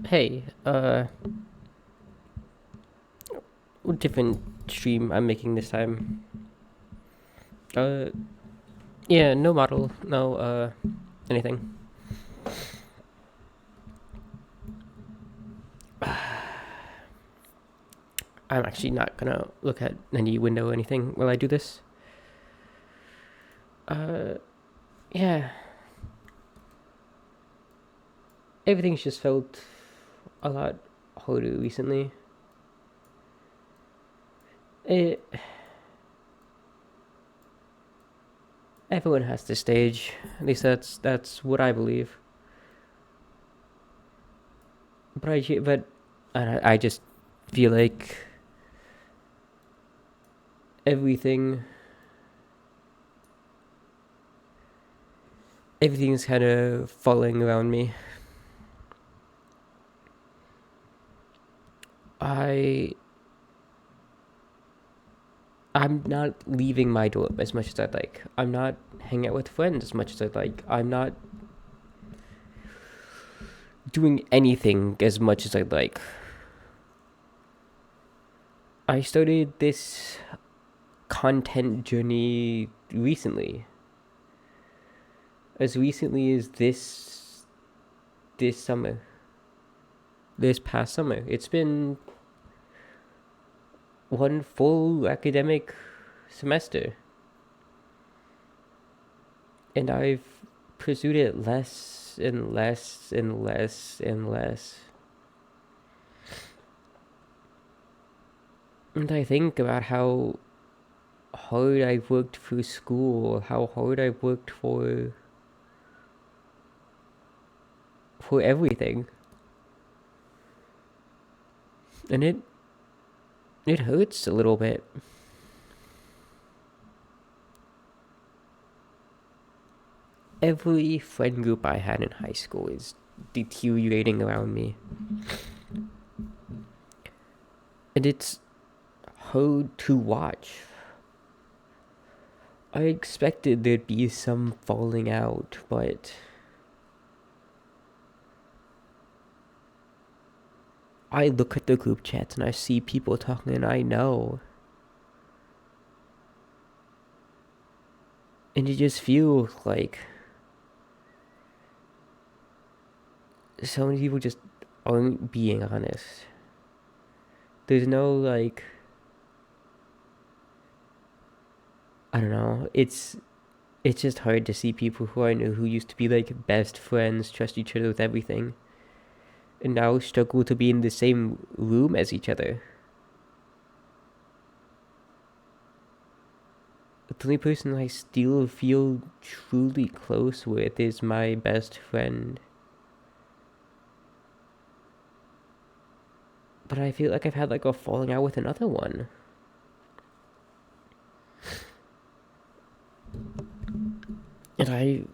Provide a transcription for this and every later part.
Hey, what different stream I'm making this time? Uh, yeah, no model, no, anything. I'm actually not gonna look at any window or anything while I do this. Uh, yeah, everything's just felt a lot harder recently. It, everyone has this stage. At least that's what I believe. But I just feel like everything everything's kind of falling around me. I I'm not leaving my door as much as I'd like. I'm not hanging out with friends as much as I'd like. I'm not doing anything as much as I'd like. I started this content journey recently as this summer, this past summer. It's been one full academic semester, and I've pursued it less and less and less and less. And I think about how hard I've worked through school, how hard I've worked for everything, and it hurts a little bit. Every friend group I had in high school is deteriorating around me, and it's hard to watch. I expected there'd be some falling out, but I look at the group chats and I see people talking, and I know, and it just feels like so many people just aren't being honest. There's no like, I don't know. It's just hard to see people who I knew who used to be like best friends, trust each other with everything, and now struggle to be in the same room as each other. The only person I still feel truly close with is my best friend. But I feel like I've had like a falling out with another one. And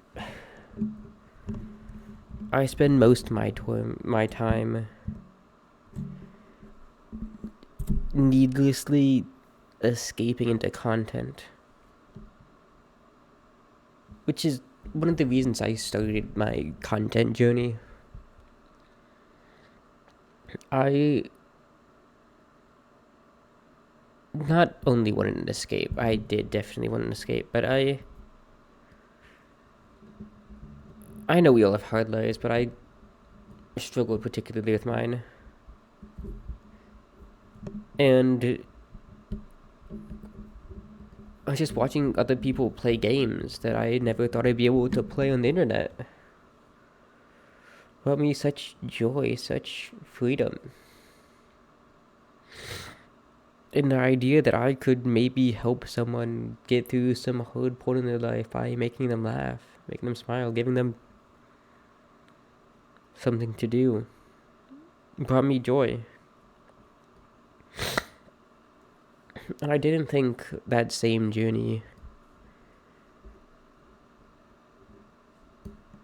I spend most of my time needlessly escaping into content, which is one of the reasons I started my content journey. I not only wanted an escape, I did definitely want an escape, but I know we all have hard lives, but I struggled particularly with mine. And I was just watching other people play games that I never thought I'd be able to play on the internet. It brought me such joy, such freedom. And the idea that I could maybe help someone get through some hard point in their life by making them laugh, making them smile, giving them something to do brought me joy. And I didn't think that same journey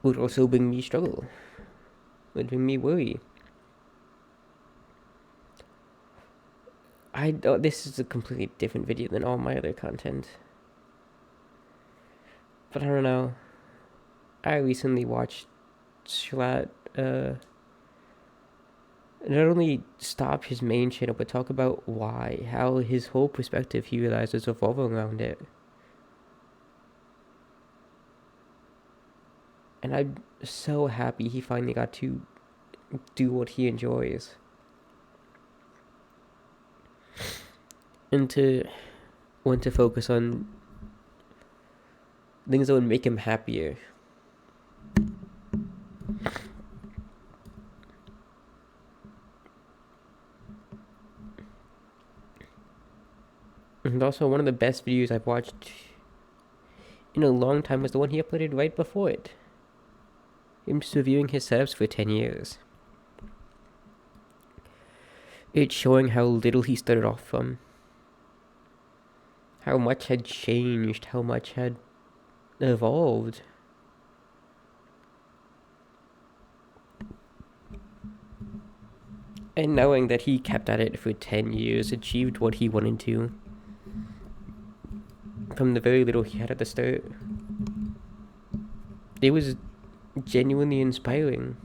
would also bring me struggle, would bring me worry. This is a completely different video than all my other content. But I don't know. I recently watched Shalat not only stop his main channel, but talk about why, how his whole perspective he realizes revolving around it. And I'm so happy he finally got to do what he enjoys. And to want to focus on things that would make him happier. And also, one of the best videos I've watched in a long time was the one he uploaded right before it. Him just reviewing his setups for 10 years. It's showing how little he started off from. How much had changed, how much had evolved. And knowing that he kept at it for 10 years, achieved what he wanted to, from the very little he had at the start, it was genuinely inspiring.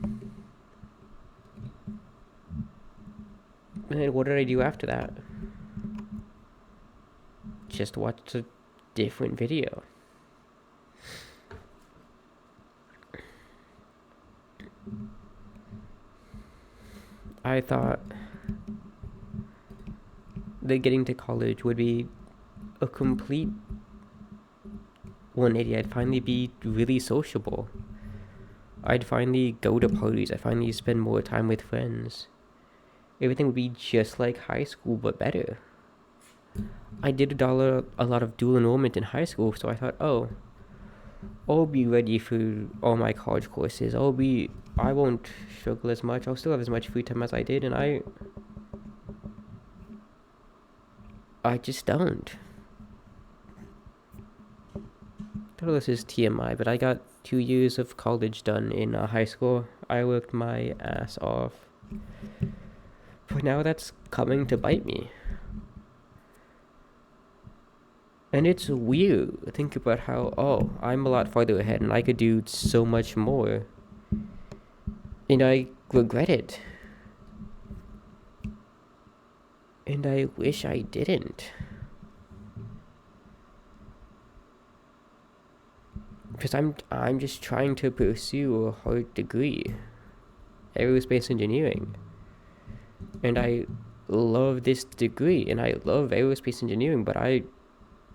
And what did I do after that? Just watched a different video. I thought that getting to college would be a complete 180. I'd finally be really sociable. I'd finally go to parties. I'd finally spend more time with friends. Everything would be just like high school, but better. I did a lot of dual enrollment in high school, so I thought, oh, I'll be ready for all my college courses. I won't struggle as much. I'll still have as much free time as I did, and I just don't. I know this is TMI, but I got 2 years of college done in high school. I worked my ass off. But now that's coming to bite me. And it's weird to think about how, oh, I'm a lot farther ahead and I could do so much more. And I regret it. And I wish I didn't. Because I'm just trying to pursue a hard degree. Aerospace engineering. And I love this degree and I love aerospace engineering, but I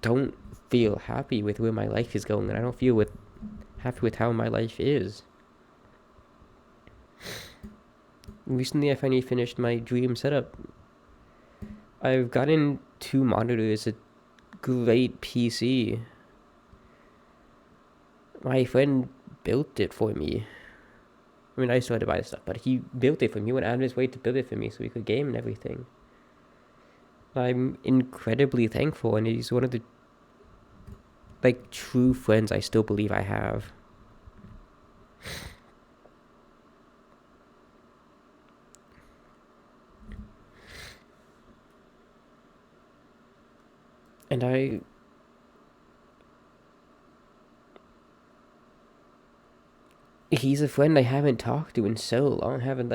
don't feel happy with where my life is going, and I don't feel happy with how my life is. Recently, I finally finished my dream setup. I've gotten 2 monitors, a great PC. My friend built it for me. I mean, I still had to buy the stuff, but he built it for me. He went out of his way to build it for me so we could game and everything. I'm incredibly thankful, and he's one of the true friends I still believe I have. And he's a friend I haven't talked to in so long, haven't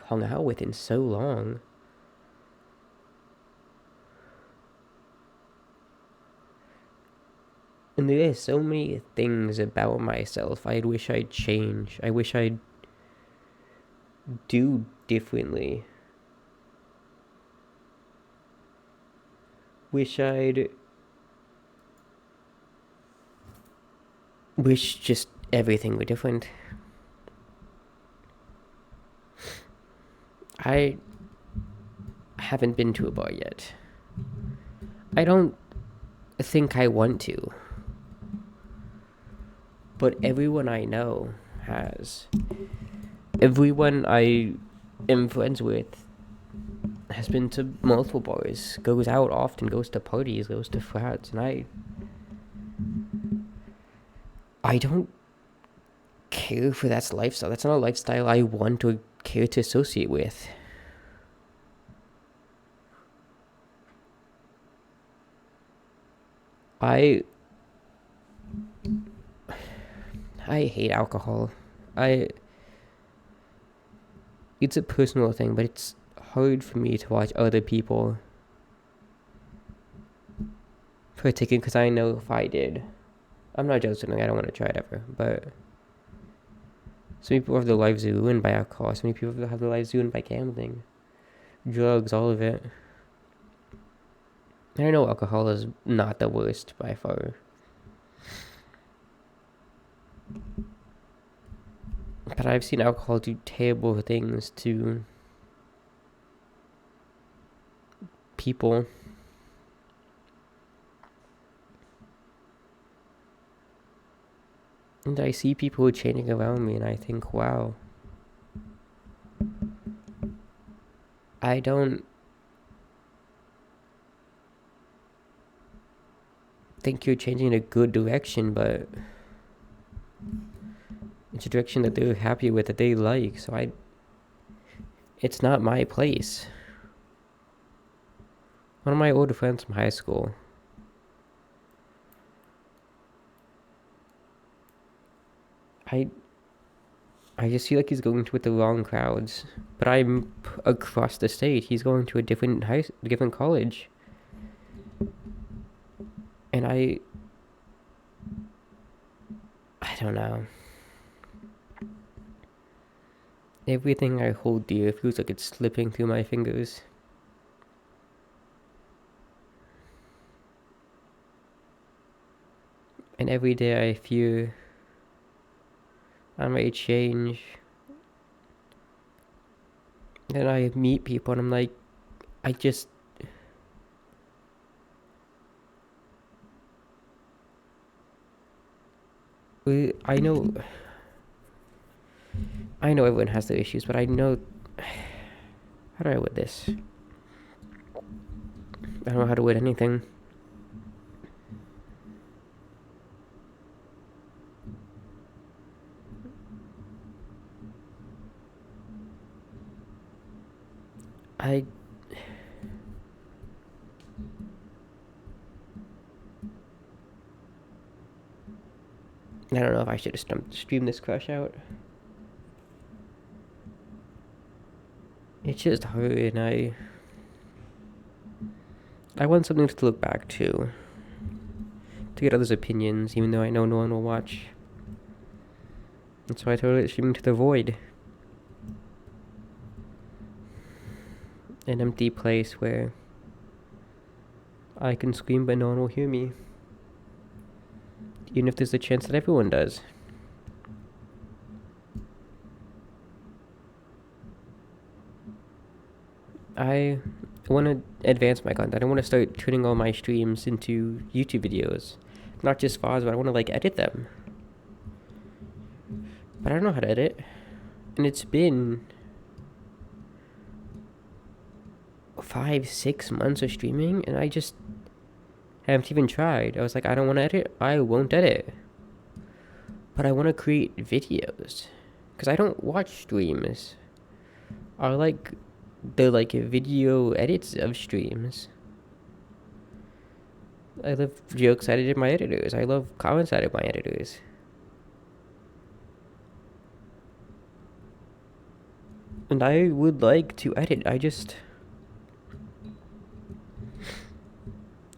hung out with in so long. And there are so many things about myself I wish I'd change. I wish I'd do differently. Wish just everything were different. I haven't been to a bar yet. I don't think I want to. But everyone I know has. Everyone I am friends with has been to multiple bars, goes out often, goes to parties, goes to frats, and I don't care for that lifestyle. That's not a lifestyle I want or care to associate with. I hate alcohol. it's a personal thing, but it's hard for me to watch other people partaking because I know if I did, I'm not judging. I don't want to try it ever, but some people have their lives ruined by alcohol. So many people have their lives ruined by gambling, drugs, all of it. And I know alcohol is not the worst by far. But I've seen alcohol do terrible things to people. And I see people changing around me and I think, wow. I don't think you're changing in a good direction, but it's a direction that they're happy with, that they like. So it's not my place. One of my older friends from high school, I just feel like he's going to with the wrong crowds. But I'm across the state. He's going to a different college. And I don't know. Everything I hold dear feels like it's slipping through my fingers. And every day I fear I might change. Then I meet people and I'm like, I know everyone has their issues, but I know, how do I word this? I don't know how to word anything. I don't know if I should have streamed this crush out. It's just hard, and I want something to look back to get others' opinions, even though I know no one will watch. And so I totally it streaming to the void. An empty place where I can scream but no one will hear me. Even if there's a chance that everyone does. I want to advance my content. I want to start turning all my streams into YouTube videos. Not just VODs, but I want to edit them. But I don't know how to edit. And it's been 5-6 months of streaming and I just haven't even tried. I was like, I don't want to edit. I won't edit. But I want to create videos. Because I don't watch streams. I like the video edits of streams. I love jokes edited by my editors. I love comments edited by my editors. And I would like to edit.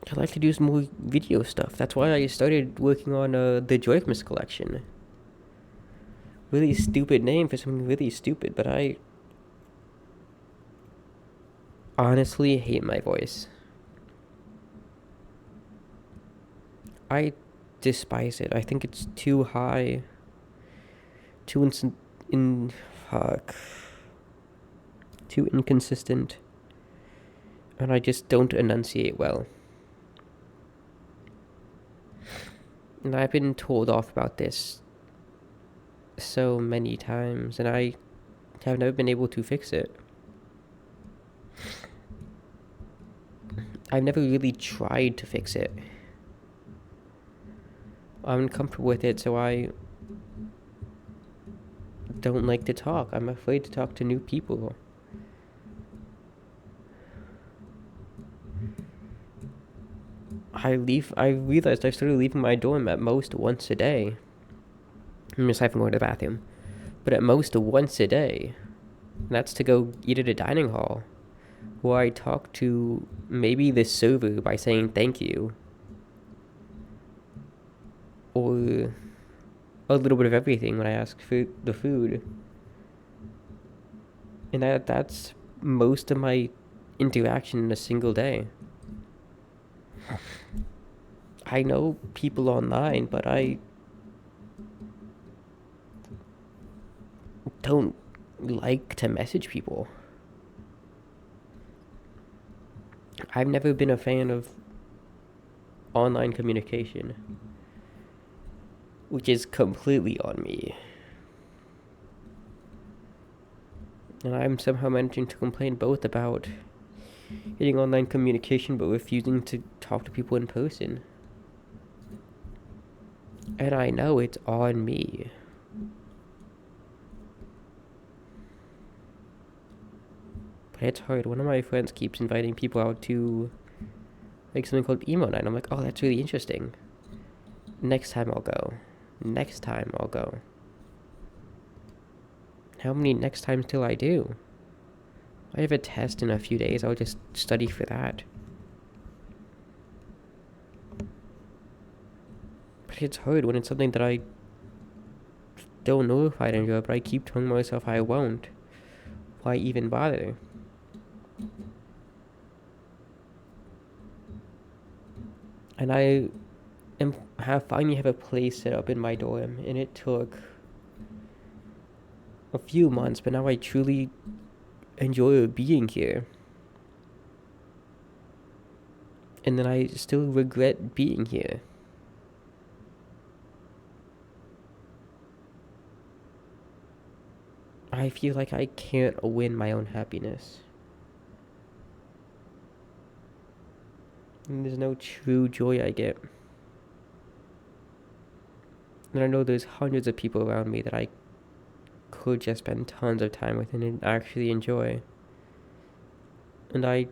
I'd like to do some more video stuff. That's why I started working on the Joyfmus collection. Really stupid name for something really stupid, but I honestly hate my voice. I despise it. I think it's too high. Too inconsistent. And I just don't enunciate well. And I've been told off about this so many times, and I have never been able to fix it. I've never really tried to fix it. I'm uncomfortable with it, so I don't like to talk. I'm afraid to talk to new people. I realized I started leaving my dorm at most once a day. Aside from going to the bathroom. But at most once a day. And that's to go eat at a dining hall, where I talk to maybe the server by saying thank you, or a little bit of everything when I ask for the food. And that's most of my interaction in a single day. I know people online, but I don't like to message people. I've never been a fan of online communication, which is completely on me. And I'm somehow managing to complain both about getting online communication but refusing to talk to people in person. And I know it's on me. But it's hard. One of my friends keeps inviting people out to like something called emo night. I'm like, oh, that's really interesting. Next time I'll go. Next time I'll go. How many next times till I do? I have a test in a few days. I'll just study for that. But it's hard when it's something that I don't know if I'd enjoy, but I keep telling myself I won't. Why even bother? And finally have a place set up in my dorm, and it took a few months, but now I truly enjoy being here. And then I still regret being here. I feel like I can't win my own happiness. And there's no true joy I get. And I know there's hundreds of people around me that I could just spend tons of time with and actually enjoy. And I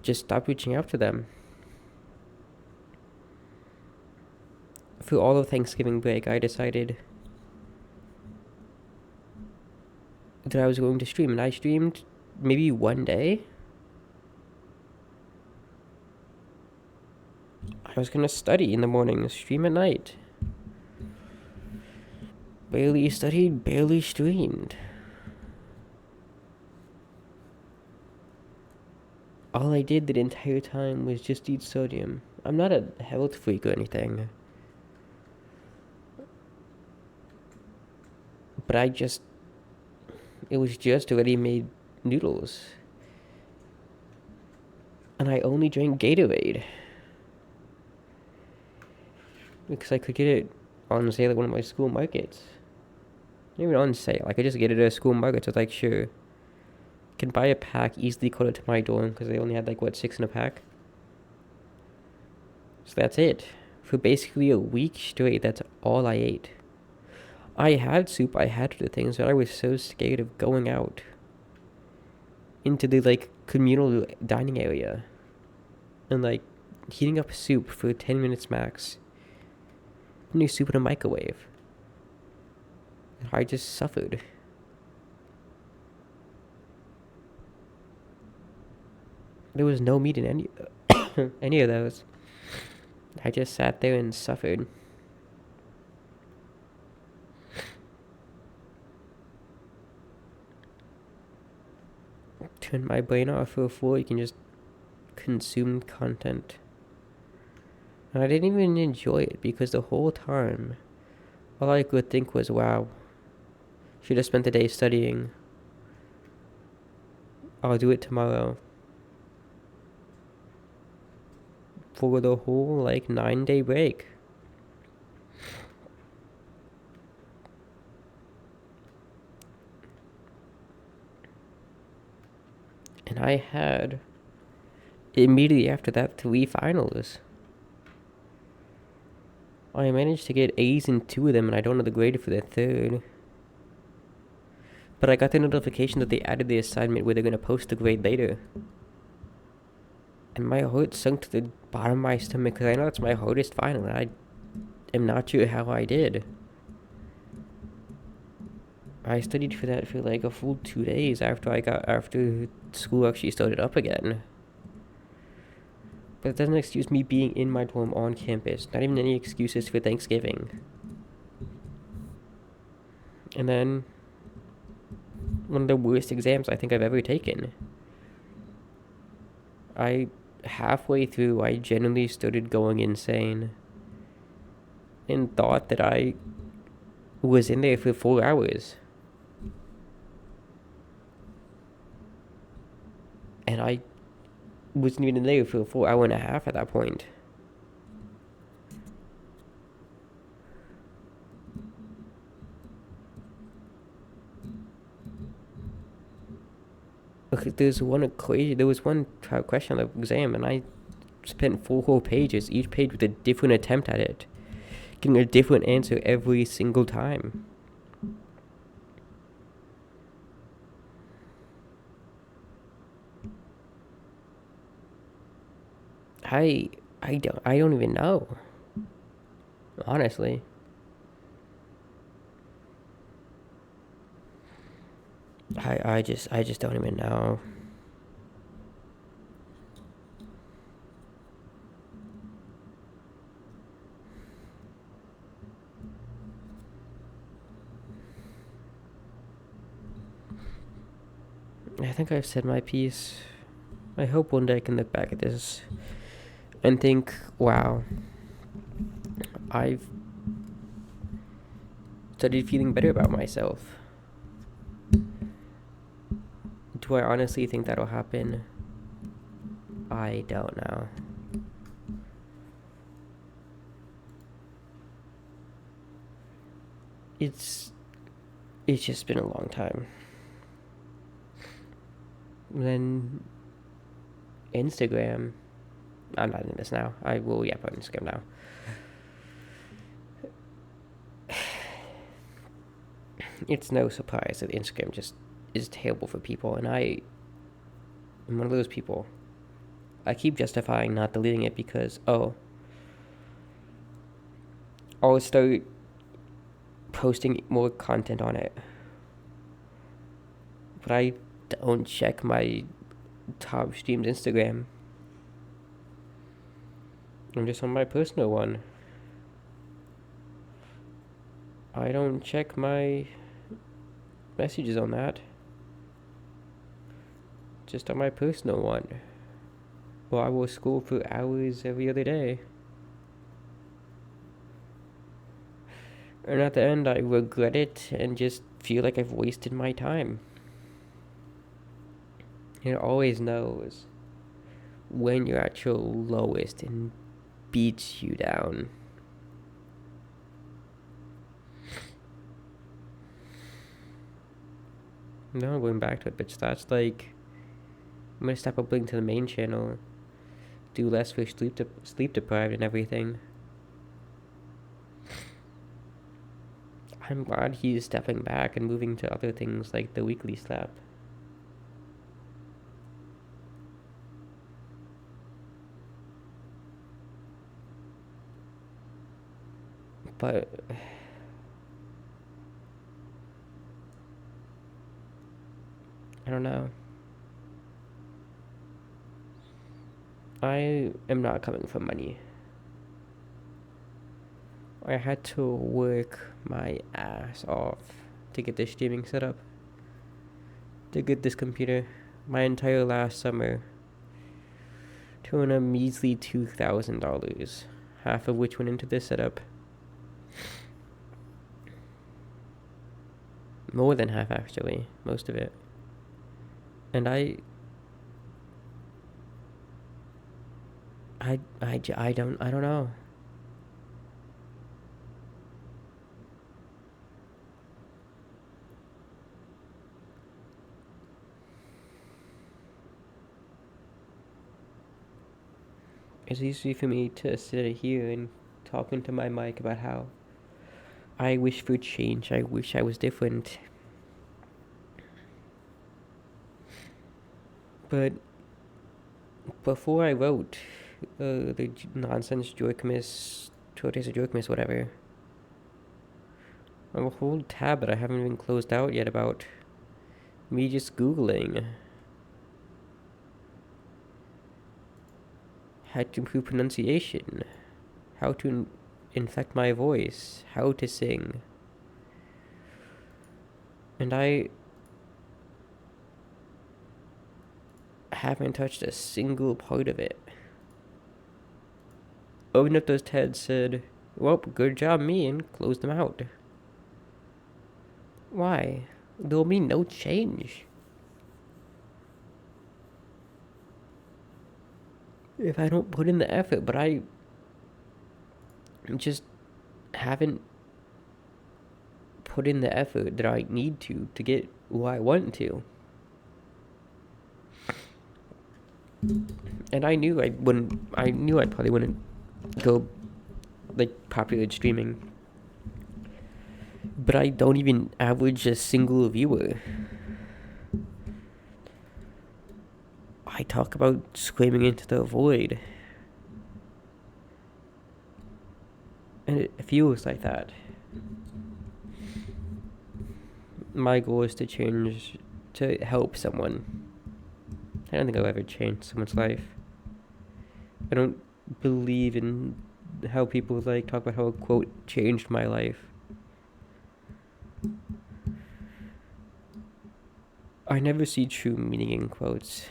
just stopped reaching out to them. For all of Thanksgiving break, I decided that I was going to stream, and I streamed maybe one day. I was gonna study in the morning, stream at night. Barely studied, barely streamed. All I did the entire time was just eat sodium. I'm not a health freak or anything. But it was just ready-made noodles. And I only drank Gatorade. Because I could get it on sale at one of my school markets. Not even on sale. I could just get it at a school market. So it's like, sure. Can buy a pack, easily call it to my dorm. Because they only had 6 in a pack. So that's it. For basically a week straight, that's all I ate. I had soup, I had other things, but I was so scared of going out into the communal dining area and heating up soup for 10 minutes max. New soup in a microwave. I just suffered. There was no meat in any of those. I just sat there and suffered. Turn my brain off for a fool. You can just consume content. And I didn't even enjoy it because the whole time, all I could think was, wow, should have spent the day studying. I'll do it tomorrow. For the whole 9-day break. And I had, immediately after that, 3 finals. I managed to get A's in 2 of them, and I don't know the grade for the 3rd. But I got the notification that they added the assignment where they're going to post the grade later. And my heart sunk to the bottom of my stomach because I know it's my hardest final, and I am not sure how I did. I studied for that for like a full 2 days after school actually started up again. But it doesn't excuse me being in my dorm on campus. Not even any excuses for Thanksgiving. And then one of the worst exams I think I've ever taken. Halfway through, I genuinely started going insane and thought that I was in there for 4 hours. And I wasn't even in there for 4 hours and a half at that point. There was one question on the exam, and I spent 4 whole pages, each page with a different attempt at it, getting a different answer every single time. I I don't even know. Honestly. I just don't even know. I think I've said my piece. I hope one day I can look back at this and think, wow, I've started feeling better about myself. Do I honestly think that'll happen? I don't know. It's just been a long time. Then Instagram. I'm not in this now. I will yap on Instagram now. It's no surprise that Instagram just is terrible for people, and I'm one of those people. I keep justifying not deleting it because, oh, I'll start posting more content on it. But I don't check my top streamed Instagram. I'm just on my personal one. I don't check my messages on that. Just on my personal one. Well, I will scroll for hours every other day. And at the end, I regret it and just feel like I've wasted my time. It always knows when you're at your lowest and beats you down. No, going back to it, bitch. That's like, I'm gonna step up to the main channel, do less for sleep deprived and everything. I'm glad he's stepping back and moving to other things like the weekly slap. But I don't know. I am not coming for money. I had to work my ass off to get this streaming set up, to get this computer. My entire last summer to earn a measly $2,000, half of which went into this setup. More than half, actually, most of it. And I don't know. It's easy for me to sit here and talk into my mic about how I wish for change. I wish I was different. But before I wrote the nonsense Joychmus, Tortoise or Joychmus, whatever, I have a whole tab that I haven't even closed out yet about me just Googling how to improve pronunciation, how to inflect my voice, how to sing. And I haven't touched a single part of it. Opened up those tabs, said, well, good job me, and closed them out. Why? There'll be no change. If I don't put in the effort, but I just haven't put in the effort that I need to get who I want to. And I knew I probably wouldn't go like popular streaming. But I don't even average a single viewer. I talk about screaming into the void. And it feels like that. My goal is to change, to help someone. I don't think I'll ever change someone's life. I don't believe in how people like talk about how a quote changed my life. I never see true meaning in quotes.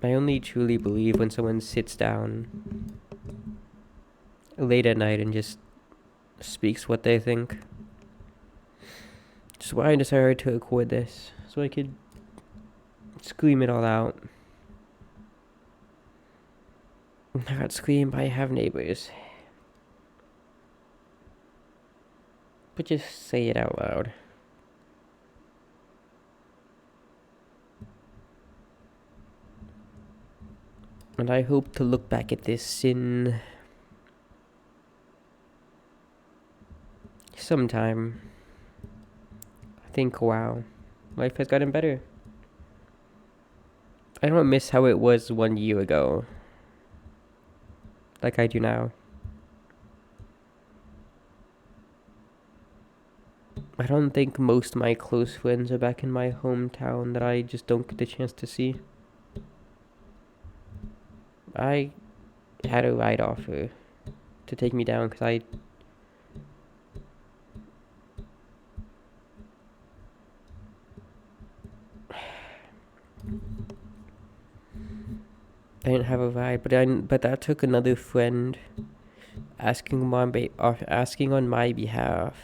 I only truly believe when someone sits down late at night and just speaks what they think. Which is why I decided to record this, so I could scream it all out. I got screamed by have neighbors. But just say it out loud. And I hope to look back at this in sometime. I think, wow, life has gotten better. I don't miss how it was 1 year ago, like I do now. I don't think most of my close friends are back in my hometown that I just don't get the chance to see. I had a ride offer to take me down because I didn't have a ride, but that took another friend asking on my behalf.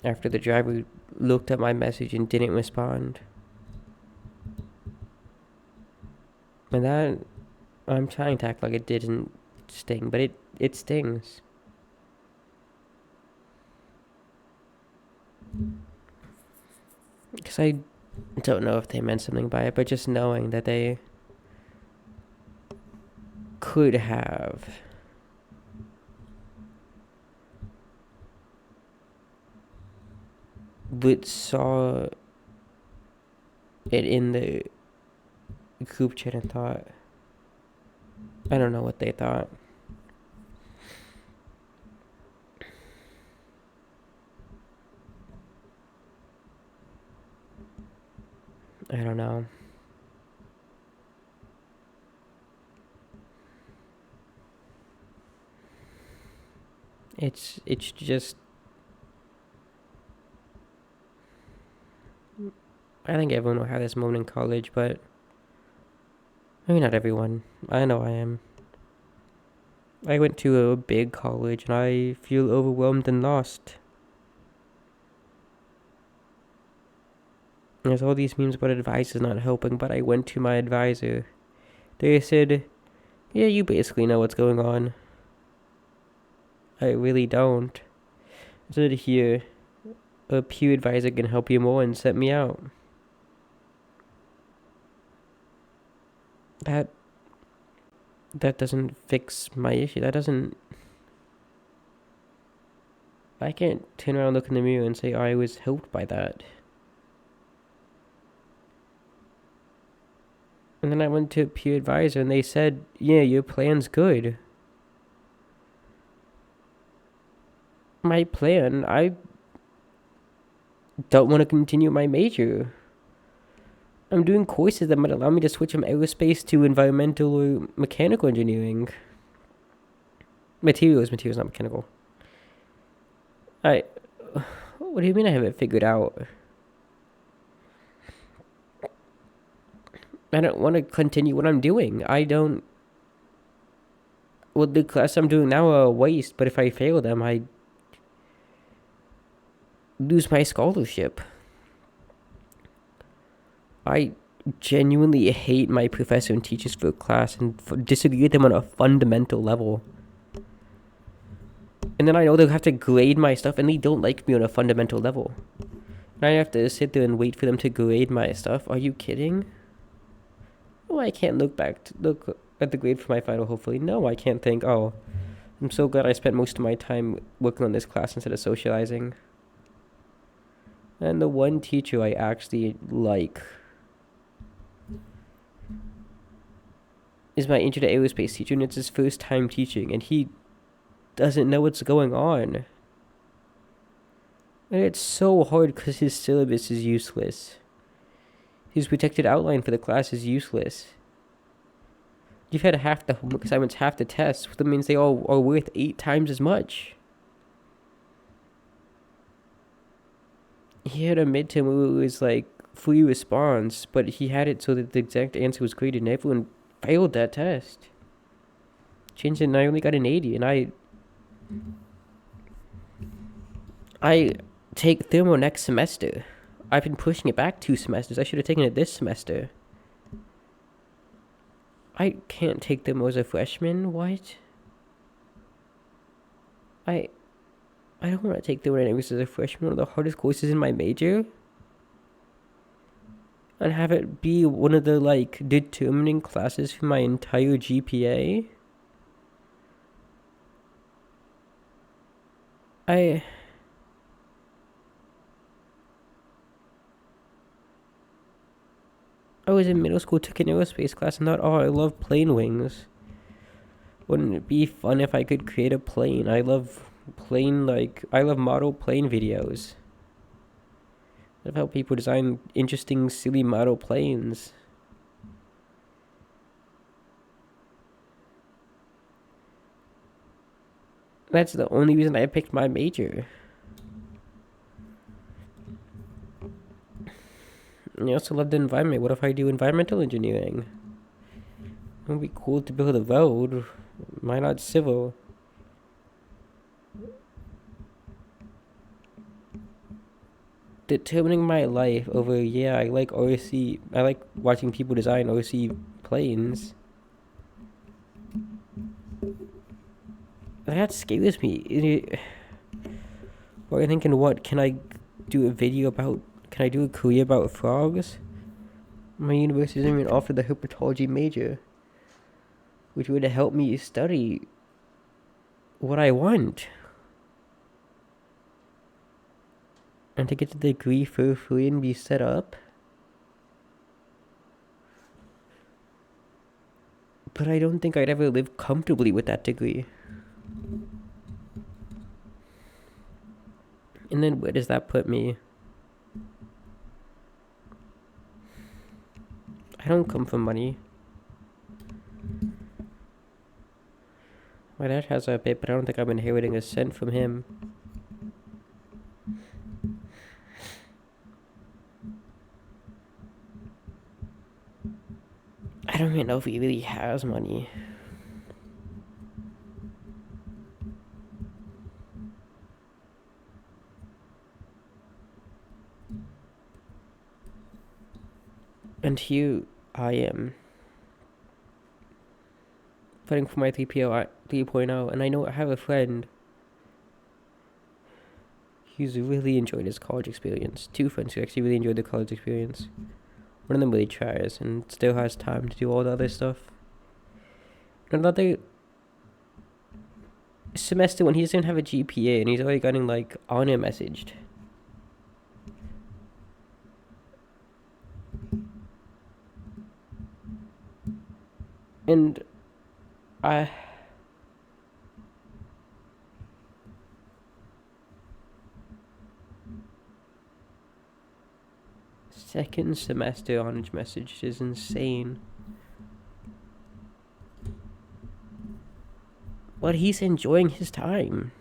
After the driver looked at my message and didn't respond. And that, I'm trying to act like it didn't sting, but it stings. Because I don't know if they meant something by it, but just knowing that they could have but saw it in the group chat and thought, I don't know what they thought. I don't know. It's just, I think everyone will have this moment in college, but maybe not everyone. I know I am. I went to a big college and I feel overwhelmed and lost. There's all these memes about advice is not helping, but I went to my advisor. They said, yeah, you basically know what's going on. I really don't. I said, here, a pew advisor can help you more and set me out. That doesn't fix my issue. I can't turn around, look in the mirror and say, I was helped by that. And then I went to a peer advisor and they said, yeah, your plan's good. My plan, I don't want to continue my major. I'm doing courses that might allow me to switch from aerospace to environmental or mechanical engineering. Materials, not mechanical. What do you mean I haven't figured out? I don't want to continue what I'm doing. Well, the class I'm doing now are a waste, but if I fail them, I lose my scholarship. I genuinely hate my professor and teachers for class and disagree with them on a fundamental level. And then I know they'll have to grade my stuff, and they don't like me on a fundamental level. And I have to sit there and wait for them to grade my stuff. Are you kidding? Oh, I can't look at the grade for my final, hopefully. No, I can't think, oh, I'm so glad I spent most of my time working on this class instead of socializing. And the one teacher I actually like is my intro to aerospace teacher, and it's his first time teaching, and he doesn't know what's going on. And it's so hard because his syllabus is useless. His protected outline for the class is useless. You've had half the homework assignments, half the tests. That means they all are worth 8 times as much. He had a midterm where it was like free response, but he had it so that the exact answer was graded, and everyone failed that test. Changed it, and I only got an 80, and I take thermo next semester. I've been pushing it back 2 semesters. I should have taken it this semester. I can't take thermo as a freshman. What? I don't want to take thermodynamics as a freshman. One of the hardest courses in my major. And have it be one of the, determining classes for my entire GPA. I was in middle school, took an aerospace class, and thought, oh, I love plane wings. Wouldn't it be fun if I could create a plane? I love model plane videos. I love how people design interesting, silly model planes. That's the only reason I picked my major. I also love the environment. What if I do environmental engineering? It would be cool to build a road. Why not civil? Determining my life over, I like RC. I like watching people design RC planes. That scares me. Or I'm thinking, what, can I do a video about, can I do a career about frogs? My university doesn't even offer the herpetology major, which would help me study what I want. And to get the degree for free and be set up. But I don't think I'd ever live comfortably with that degree. And then where does that put me? I don't come from money. My dad has a bit, but I don't think I'm inheriting a cent from him. I don't even know if he really has money. And here I am, fighting for my 3.0, and I know I have a friend. He's really enjoyed his college experience. 2 friends who actually really enjoyed the college experience. One of them really tries and still has time to do all the other stuff. Another semester when he doesn't have a GPA and he's already getting honor messaged. And I second semester honors message is insane. But he's enjoying his time.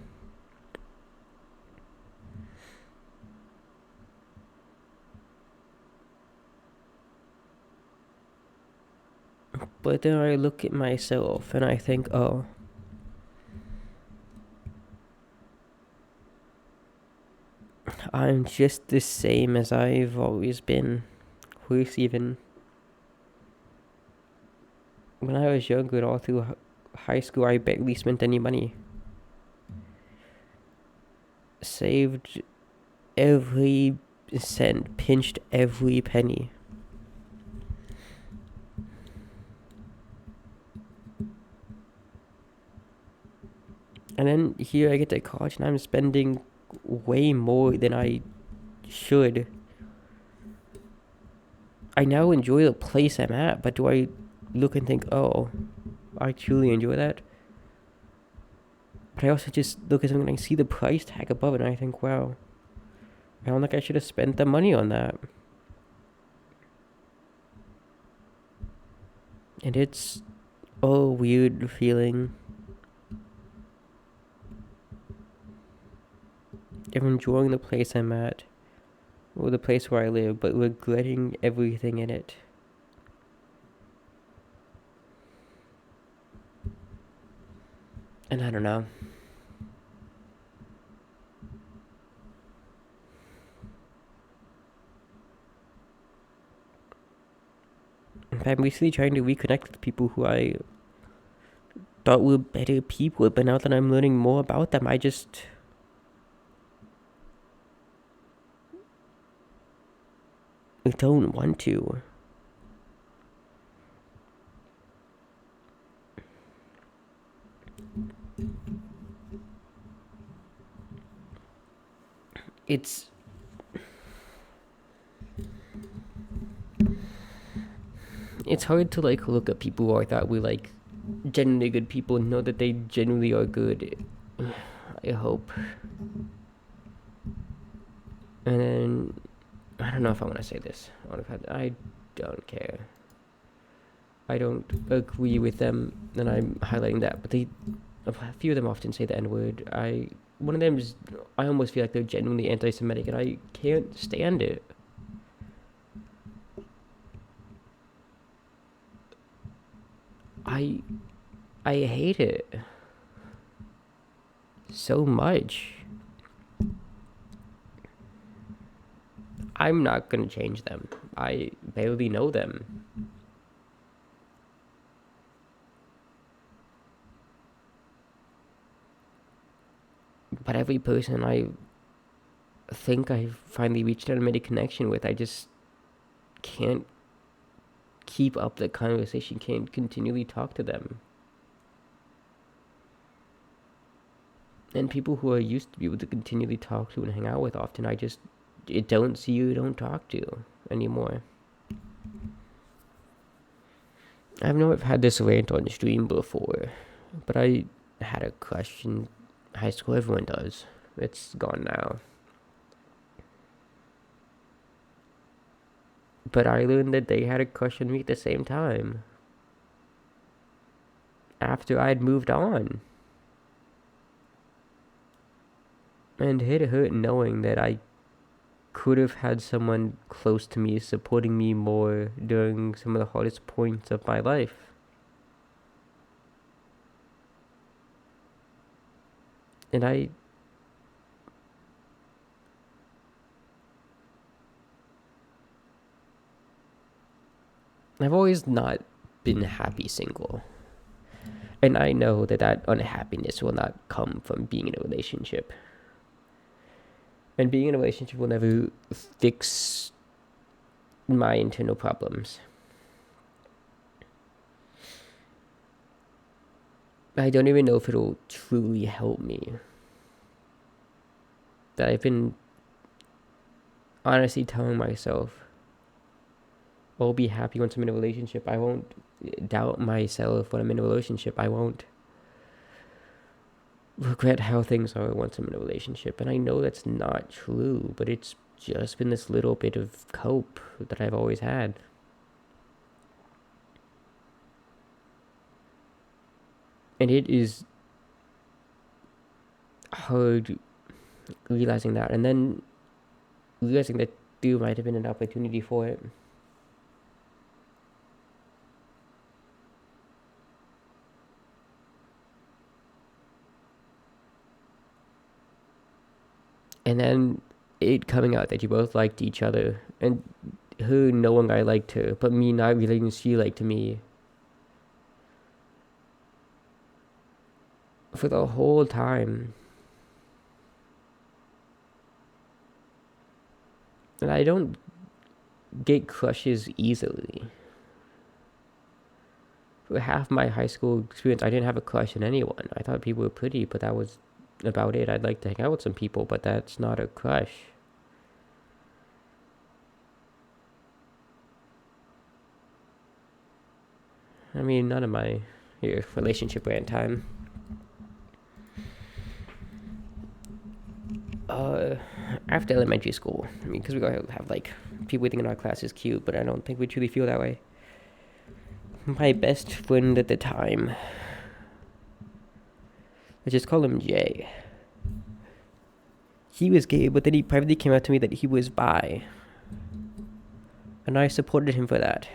But then I look at myself and I think, oh, I'm just the same as I've always been. Worse even. When I was younger, all through high school, I barely spent any money. Saved every cent, pinched every penny. And then here I get to college and I'm spending way more than I should. I now enjoy the place I'm at, but do I look and think, oh, I truly enjoy that? But I also just look at something and I see the price tag above it and I think, wow, I don't think I should have spent the money on that. And it's a weird feeling of enjoying the place I'm at, or the place where I live, but regretting everything in it. And I don't know. I'm recently trying to reconnect with people who I thought were better people, but now that I'm learning more about them, I don't want to. It's hard to like look at people who I thought were like genuinely good people and know that they genuinely are good. I hope. And then I don't know if I want to say this. I don't care. I don't agree with them, and I'm highlighting that. But a few of them often say the N word. One of them is, I almost feel like they're genuinely anti-Semitic, and I can't stand it. I hate it so much. I'm not gonna change them. I barely know them. But every person I think I finally reached out and made a connection with, I just can't keep up the conversation, can't continually talk to them. And people who I used to be able to continually talk to and hang out with often, I just don't see you, don't talk to anymore. I know I've had this rant on the stream before, but I had a crush in high school. Everyone does. It's gone now. But I learned that they had a crush on me at the same time. After I'd moved on. And it hurt knowing that I could have had someone close to me supporting me more during some of the hardest points of my life. And I've always not been happy single. And I know that unhappiness will not come from being in a relationship. And being in a relationship will never fix my internal problems. I don't even know if it'll truly help me. That I've been honestly telling myself I'll be happy once I'm in a relationship. I won't doubt myself when I'm in a relationship. I won't regret how things are once I'm in a relationship. And I know that's not true, but it's just been this little bit of cope that I've always had. And it is hard realizing that, and then realizing that there might have been an opportunity for it. And then it coming out that you both liked each other, and her knowing I liked her, but me not realizing she liked me. For the whole time. And I don't get crushes easily. For half my high school experience, I didn't have a crush on anyone. I thought people were pretty, but that was about it. I'd like to hang out with some people, but that's not a crush. I mean, none of my relationship ran time. After elementary school, I mean, because we gotta have like people we think in our class is cute, but I don't think we truly feel that way. My best friend at the time, let's just call him Jay. He was gay, but then he privately came out to me that he was bi, and I supported him for that,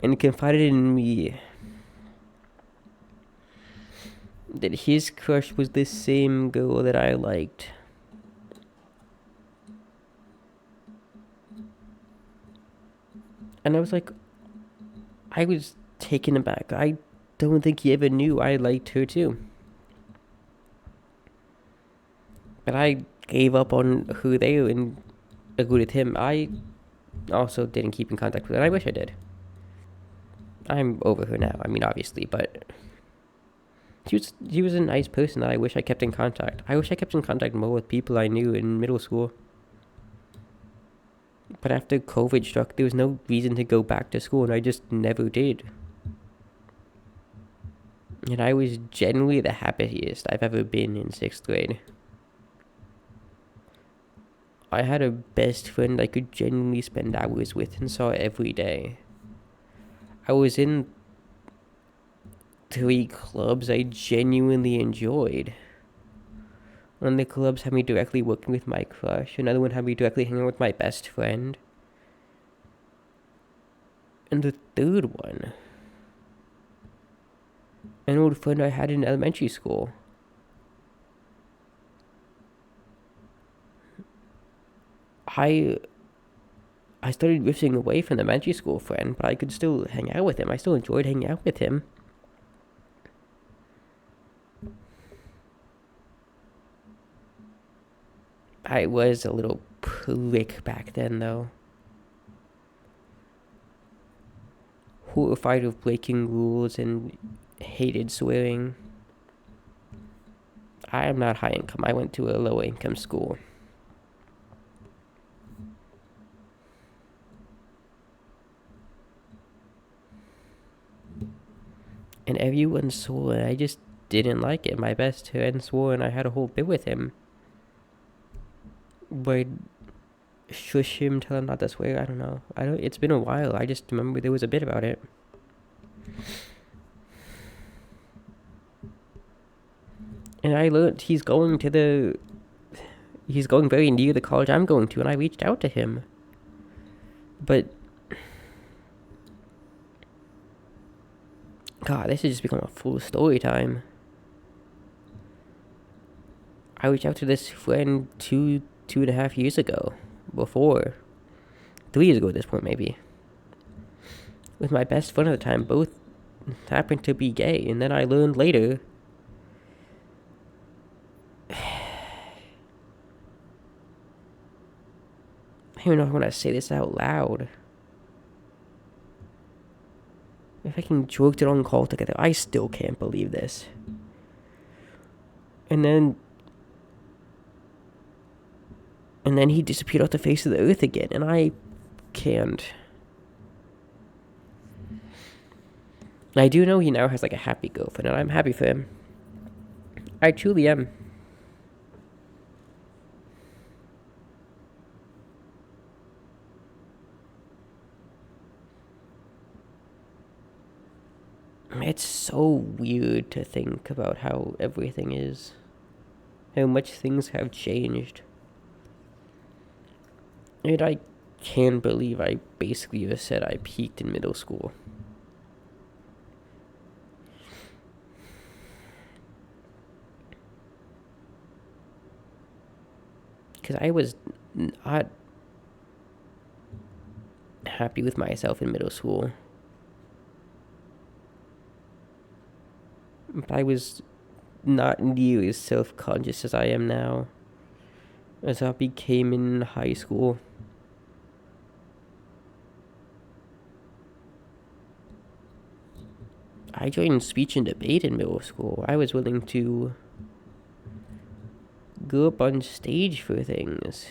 and confided in me that his crush was the same girl that I liked. And I was like, I was taken aback. I don't think he ever knew I liked her too. But I gave up on her there and agreed with him. I also didn't keep in contact with her, and I wish I did. I'm over her now. I mean, obviously, but he was a nice person that I wish I kept in contact. I wish I kept in contact more with people I knew in middle school. But after COVID struck, there was no reason to go back to school, and I just never did. And I was genuinely the happiest I've ever been in 6th grade. I had a best friend I could genuinely spend hours with and saw every day. I was in 3 clubs I genuinely enjoyed. One of the clubs had me directly working with my crush. Another one had me directly hanging out with my best friend. And the third one, an old friend I had in elementary school. I started drifting away from the elementary school friend, but I could still hang out with him. I still enjoyed hanging out with him. I was a little prick back then, though. Horrified of breaking rules and hated swearing. I am not high income. I went to a low income school. And everyone swore, and I just didn't like it. My best friend swore, and I had a whole bit with him. But shush him, tell him not to swear. I don't know. It's been a while. I just remember there was a bit about it. And I learned he's going very near the college I'm going to, and I reached out to him. But God, this has just become a full story time. I reached out to this friend 2.5 years ago. Before. 3 years ago at this point, maybe. With my best friend at the time, both happened to be gay, and then I learned later. I don't even know if I want to say this out loud. If I can joke it on call together, I still can't believe this. And then he disappeared off the face of the earth again, and I can't. I do know he now has like a happy girlfriend, and I'm happy for him. I truly am. It's so weird to think about how everything is. How much things have changed. And I can't believe I basically just said I peaked in middle school. Because I was not happy with myself in middle school. But I was not nearly as self-conscious as I am now. As I became in high school. I joined speech and debate in middle school. I was willing to go up on stage for things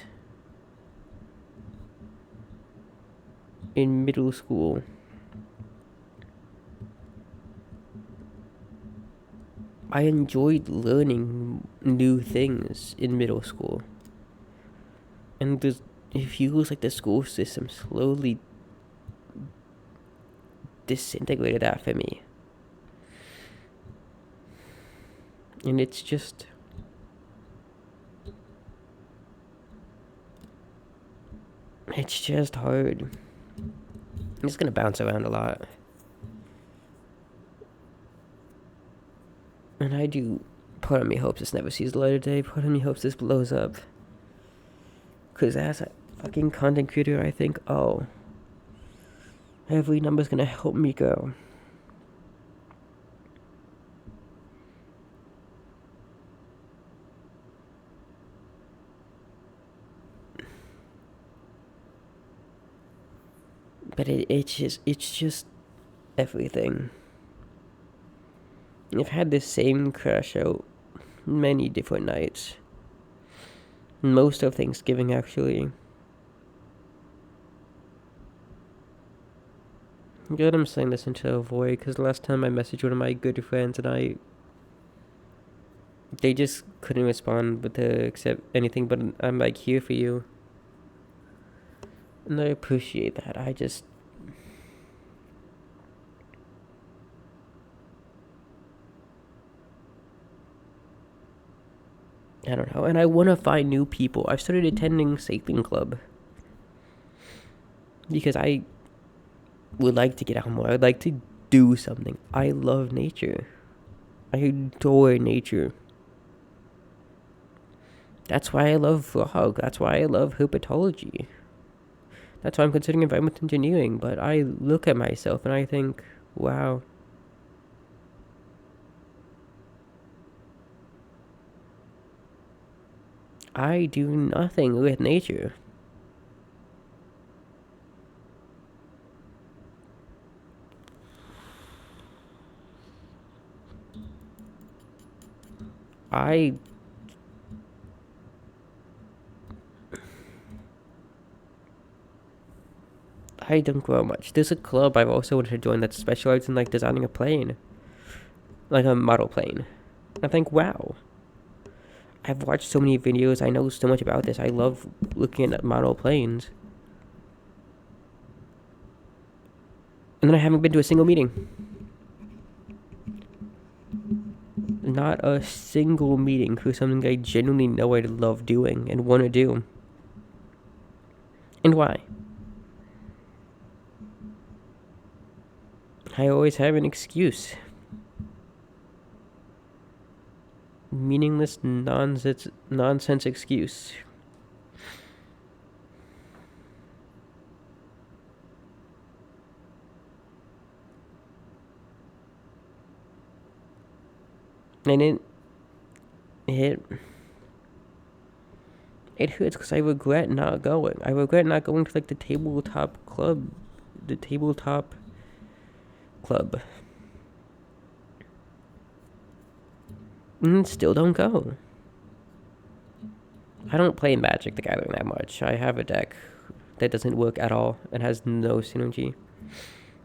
in middle school. I enjoyed learning new things in middle school. And it feels like the school system slowly disintegrated that for me. And it's just... it's just hard. I'm just gonna bounce around a lot. And I do... part of me hopes this never sees the light of day. Part of me hopes this blows up. Because as a fucking content creator, I think, oh, every number's gonna help me go. But it's just everything. I've had this same crash out many different nights. Most of Thanksgiving, actually. Good, I'm saying this into a void, because last time I messaged one of my good friends and they just couldn't respond with to accept anything, but I'm like here for you. And I appreciate that. I don't know. And I want to find new people. I've started attending sailing club. Because I would like to get out more. I'd like to do something. I love nature. I adore nature. That's why I love frog. That's why I love herpetology. That's why I'm considering environmental engineering. But I look at myself and I think, wow. I do nothing with nature. I don't grow much. There's a club I've also wanted to join that specializes in like designing a plane. Like a model plane. I think, wow. I've watched so many videos. I know so much about this. I love looking at model planes. And then I haven't been to a single meeting. Not a single meeting for something I genuinely know I'd love doing and want to do. And why? I always have an excuse. Meaningless nonsense excuse. And it hurts because I regret not going. I regret not going to like the tabletop club. And still don't go. I don't play Magic the Gathering that much. I have a deck that doesn't work at all and has no synergy.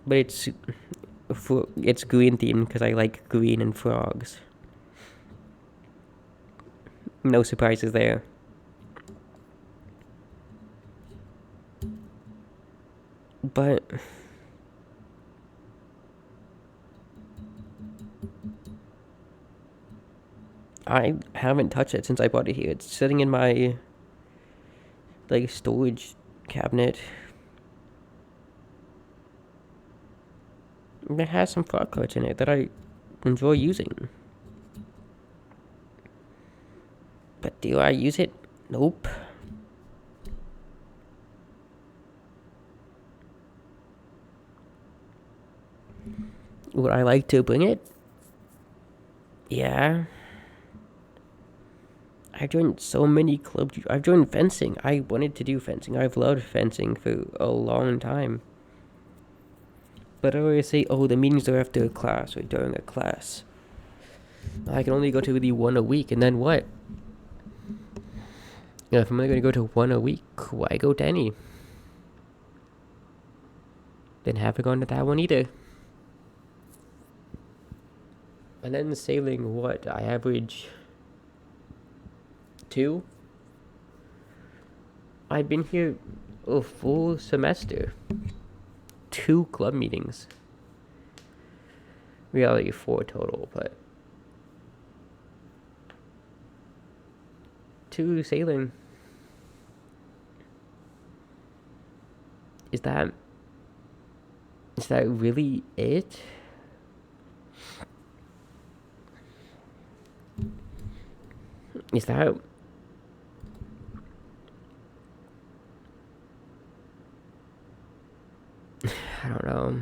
But it's green themed because I like green and frogs. No surprises there. But I haven't touched it since I bought it here. It's sitting in my like storage cabinet. It has some frog cards in it that I enjoy using. But do I use it? Nope. Would I like to bring it? Yeah. I've joined so many clubs. I've joined fencing. I wanted to do fencing. I've loved fencing for a long time. But I always say, oh, the meetings are after a class or during a class. I can only go to the one a week, and then what? Yeah, if I'm only going to go to one a week, why go to any? Then haven't gone to that one either. And then sailing, what? I average 2. I've been here a full semester. 2 club meetings. Reality 4 total, but 2 sailing. Is that really it? Is that I don't know.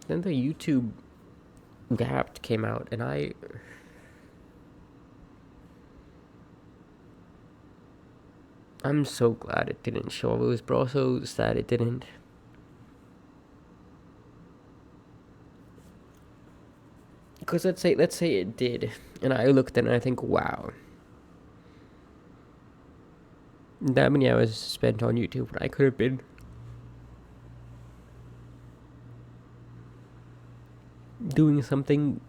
Then the YouTube Wrapped came out, and I'm so glad it didn't show Lewis, but also sad it didn't. Because let's say it did, and I looked at it and I think, wow, that many hours spent on YouTube when I could have been doing something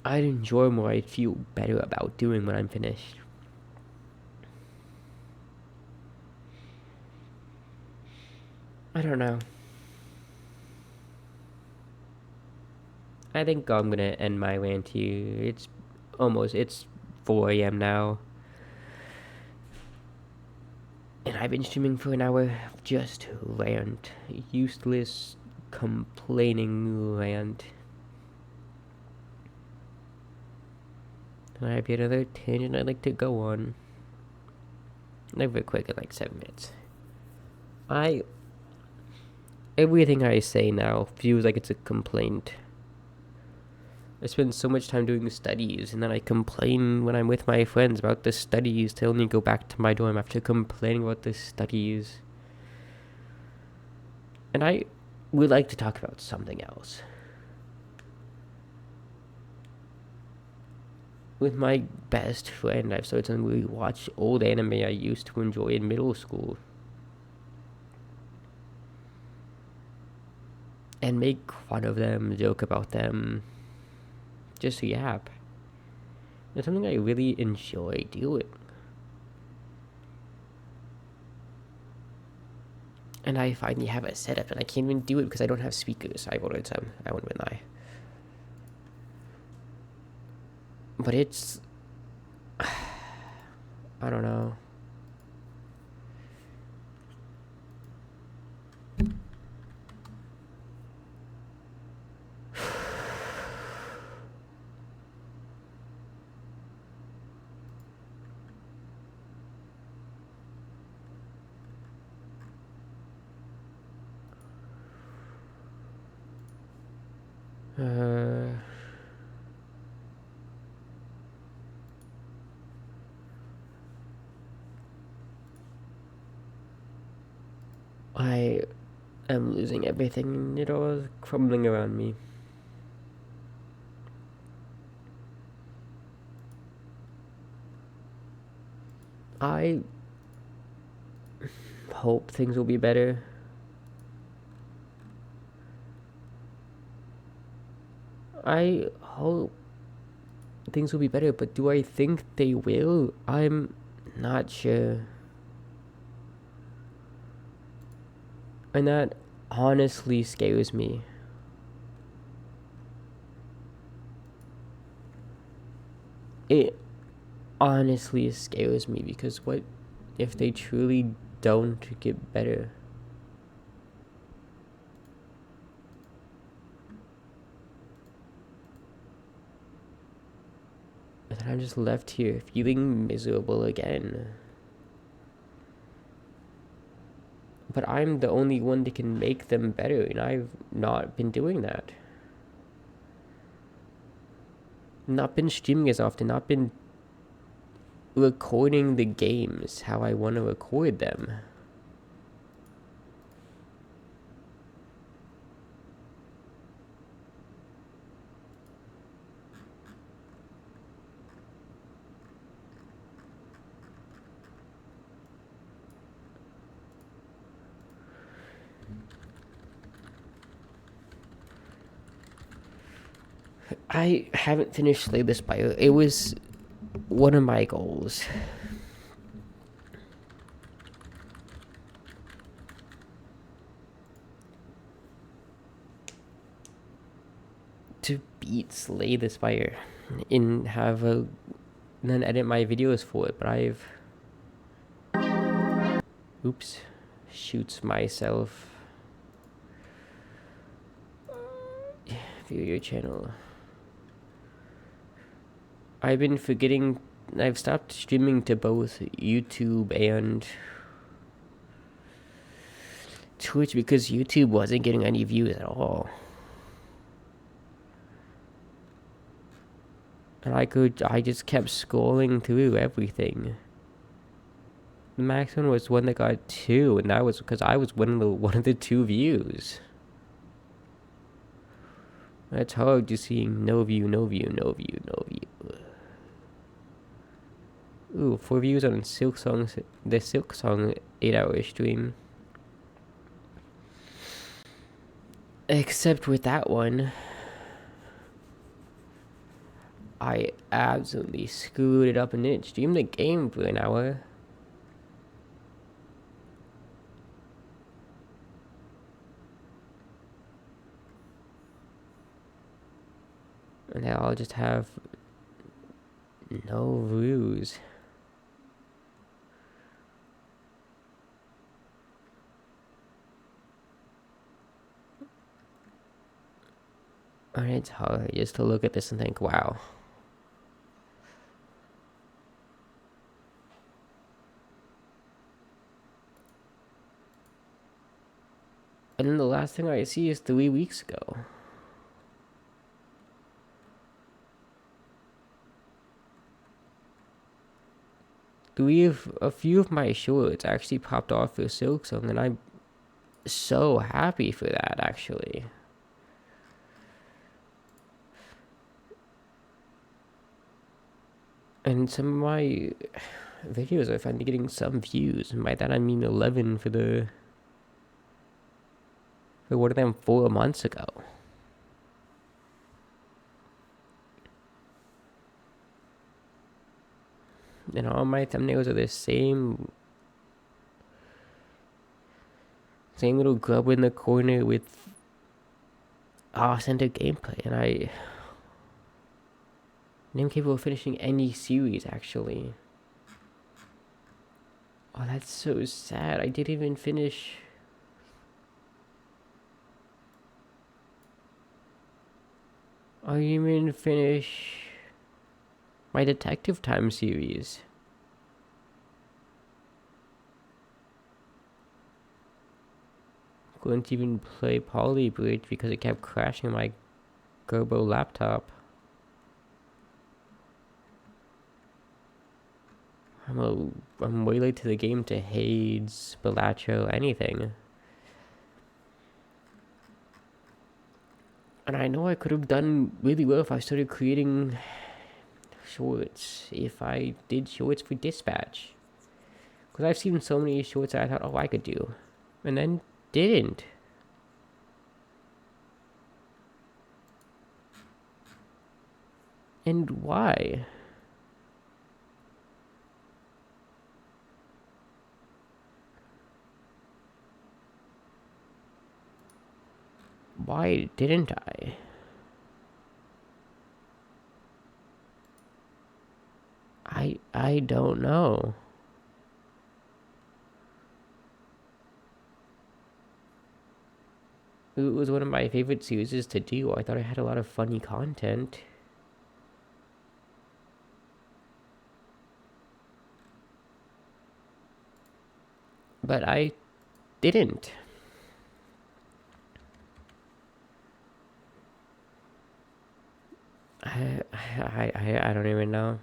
I'd enjoy more, I'd feel better about doing when I'm finished. I don't know. I think I'm gonna end my rant here. It's 4 a.m. now. And I've been streaming for an hour. Just rant. Useless, complaining rant. I have yet another tangent I'd like to go on. Never quick in like 7 minutes. Everything I say now feels like it's a complaint. I spend so much time doing studies, and then I complain when I'm with my friends about the studies, telling me to go back to my dorm after complaining about the studies. And I would like to talk about something else. With my best friend, I've started to rewatch old anime I used to enjoy in middle school. And make fun of them, joke about them. Just yap. It's something I really enjoy doing. And I finally have it set up, and I can't even do it because I don't have speakers. I won't even lie. But it's... I don't know. I am losing everything. It all is crumbling around me. I hope things will be better. I hope things will be better, but do I think they will? I'm not sure. And that honestly scares me. It honestly scares me because what if they truly don't get better? And then I'm just left here feeling miserable again. But I'm the only one that can make them better, and I've not been doing that. Not been streaming as often, not been recording the games how I want to record them. I haven't finished Slay the Spire. It was one of my goals. To beat Slay the Spire and have a then edit my videos for it, but I've oops shoots myself. View your channel. I've been forgetting. I've stopped streaming to both YouTube and Twitch because YouTube wasn't getting any views at all. And I just kept scrolling through everything. The max one was one that got 2, and that was because I was one of the 2 views. That's hard to seeing no view, no view, no view, no view. Ooh, 4 views on the Silk Song 8-hour stream. Except with that one, I absolutely screwed it up and didn't stream the game for an hour. And now I'll just have no views. And it's hard just to look at this and think, wow. And then the last thing I see is 3 weeks ago. A few of my shorts actually popped off for Silksong, and I'm so happy for that, actually. And some of my videos are finally getting some views, and by that I mean 11 for one of them 4 months ago. And all my thumbnails are the same little grub in the corner with off-center gameplay, and I'm capable of finishing any series, actually. Oh, that's so sad. I didn't even finish. I didn't even finish my Detective Time series. Couldn't even play Polybridge because it kept crashing my Gerbo laptop. I'm way late to the game to Hades, Balatro, anything. And I know I could have done really well if I started creating shorts. If I did shorts for Dispatch. Because I've seen so many shorts that I thought, oh, I could do. And then didn't. And why? Why didn't I? I don't know. It was one of my favorite series to do. I thought I had a lot of funny content. But I didn't. I don't even know.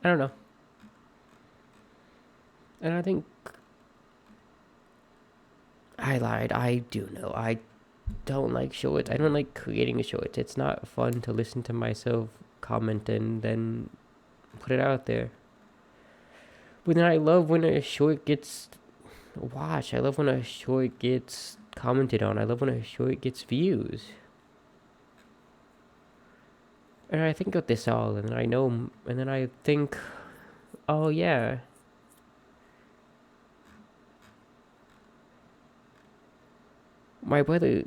I don't know. And I think I lied. I do know. I don't like shorts. I don't like creating shorts. It's not fun to listen to myself comment and then put it out there. But then I love when a short gets watched. I love when a short gets commented on. I love when a short gets views. And I think of this all, and then I know, and then I think, oh yeah. My brother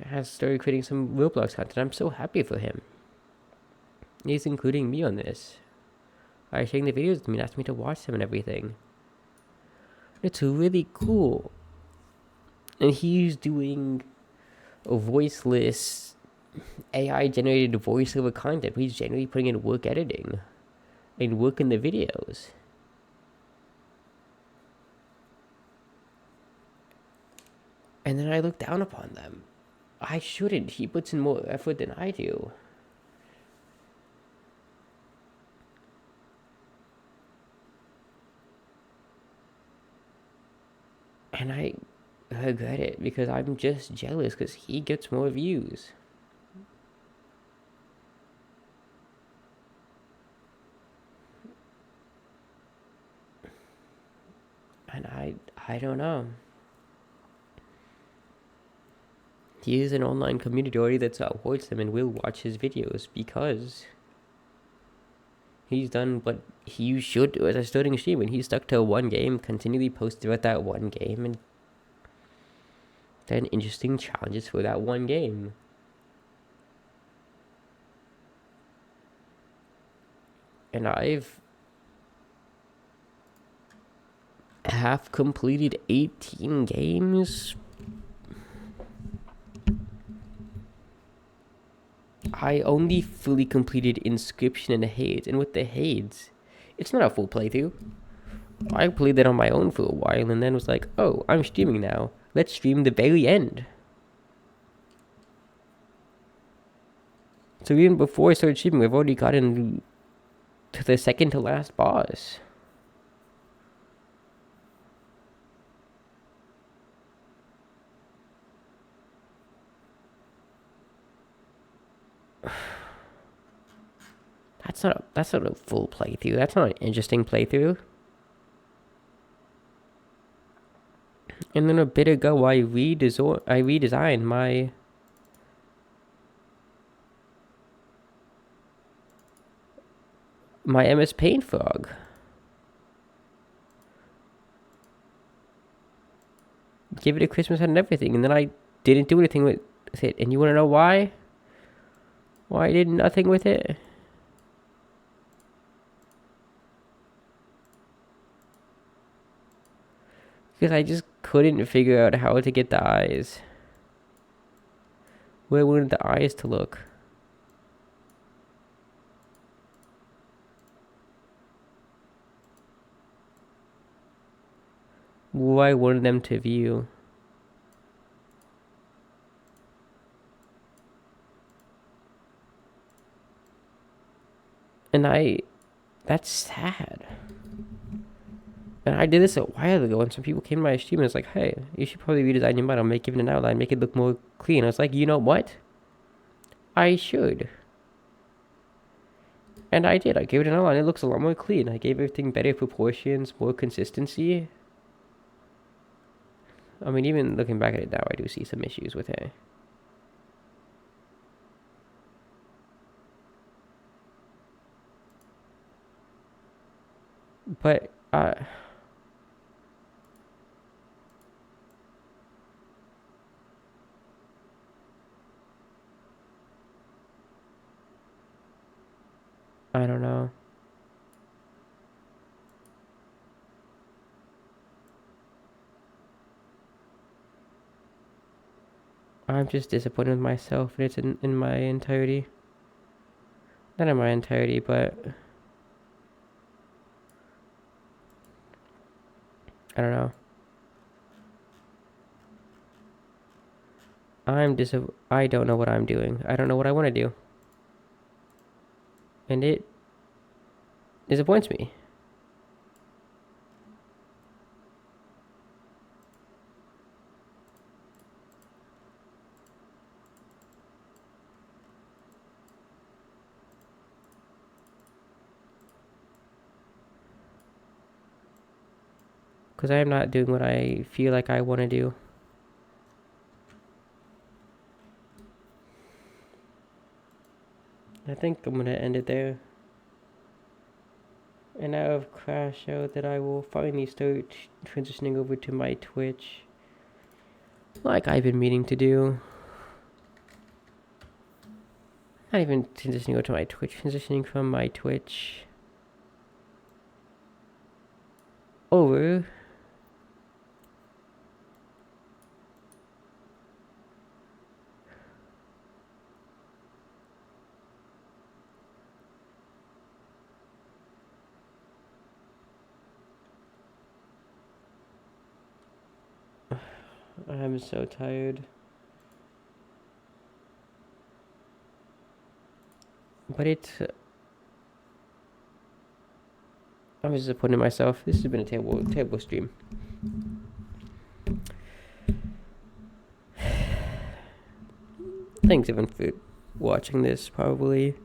has started creating some Roblox content. I'm so happy for him. He's including me on this. Sharing the videos with me and asking me to watch them and everything. It's really cool. And he's doing a voiceless AI generated voiceover content. He's generally putting in work editing and work in the videos. And then I look down upon them. I shouldn't. He puts in more effort than I do. And I regret it because I'm just jealous because he gets more views. And I don't know. He is an online community already that supports him and will watch his videos because he's done what he should do as a starting stream, and he's stuck to one game, continually post about that one game, and then interesting challenges for that one game. And I've half completed 18 games. I only fully completed Inscription and Hades, and with the Hades, it's not a full playthrough. I played that on my own for a while and then was like, oh, I'm streaming now. Let's stream the very end. So even before I started streaming, I've already gotten to the second to last boss. That's not a full playthrough. That's not an interesting playthrough. And then a bit ago, I redesigned my MS Paint frog. Give it a Christmas and everything, and then I didn't do anything with it. And you want to know why? Why I did nothing with it? Because I just couldn't figure out how to get the eyes. Where I wanted the eyes to look. Where I wanted them to view. And that's sad. And I did this a while ago, and some people came to my stream and was like, hey, you should probably redesign your model, give it an outline, make it look more clean. I was like, you know what? I should. And I did. I gave it an outline. It looks a lot more clean. I gave everything better proportions, more consistency. I mean, even looking back at it now, I do see some issues with it. But, I don't know. I'm just disappointed with myself, and it's in my entirety. Not in my entirety, but I don't know. I don't know what I'm doing. I don't know what I want to do. And it disappoints me. Because I am not doing what I feel like I want to do. I think I'm going to end it there. And out of Crash Out that I will finally start transitioning over to my Twitch. Like I've been meaning to do. Not even transitioning over to my Twitch, transitioning from my Twitch over I'm so tired. But I'm disappointed in myself. This has been a terrible stream. Thanks everyone for watching this, probably.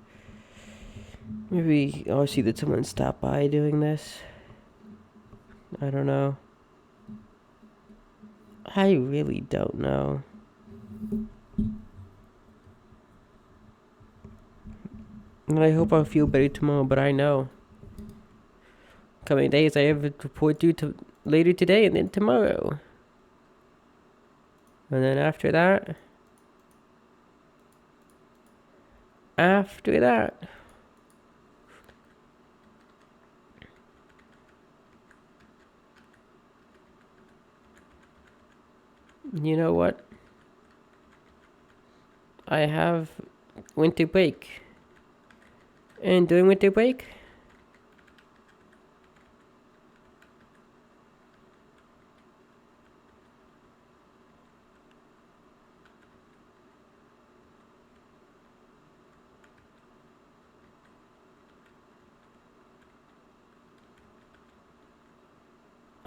Maybe I'll see that someone stopped by doing this. I don't know. I really don't know. And I hope I'll feel better tomorrow, but I know. Coming days, I have a report due to later today and then tomorrow. And then after that... You know what? I have winter break. And during winter break,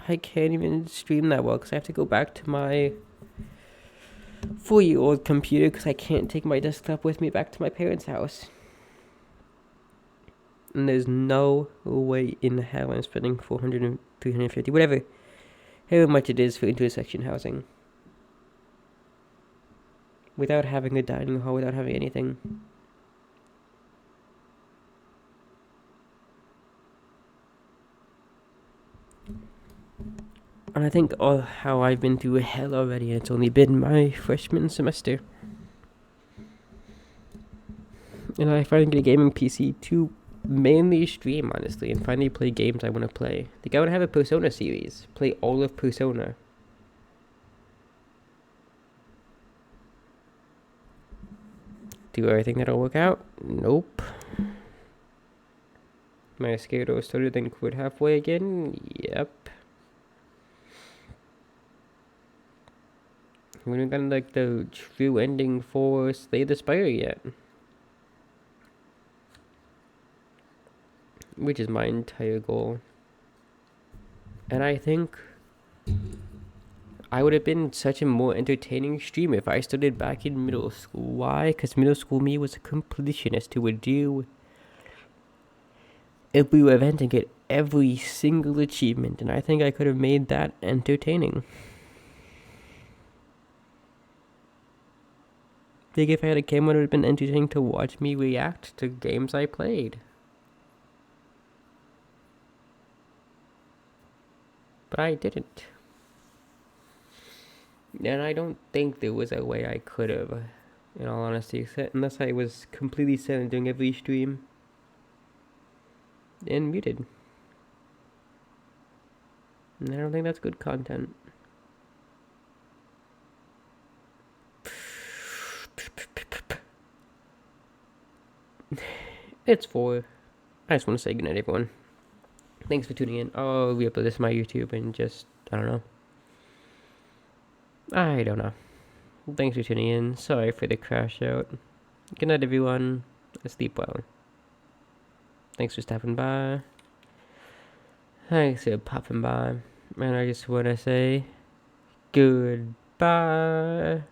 I can't even stream that well because I have to go back to my 4-year-old computer because I can't take my desktop with me back to my parents' house. And there's no way in hell I'm spending 400 and 350, whatever, however much it is for intersection housing, without having a dining hall, without having anything. And I think how I've been through hell already, and it's only been my freshman semester. And I finally get a gaming PC to mainly stream, honestly, and finally play games I want to play. Like, I want to have a Persona series. Play all of Persona. Do I think that'll work out? Nope. Am I scared or started then quit halfway again? Yep. We haven't gotten like the true ending for Slay the Spire yet. Which is my entire goal. And I think I would have been such a more entertaining streamer if I started back in middle school. Why? Because middle school me was a completionist who would do every event and get every single achievement, and I think I could have made that entertaining. I think if I had a camera, it would have been entertaining to watch me react to games I played. But I didn't. And I don't think there was a way I could have, in all honesty, unless I was completely silent during every stream and muted. And I don't think that's good content. It's 4. I just want to say goodnight, everyone. Thanks for tuning in. I'll re-upload this to my YouTube and just, I don't know. Thanks for tuning in. Sorry for the crash out. Good night, everyone. Sleep well. Thanks for stopping by. Thanks for popping by. And I just want to say goodbye.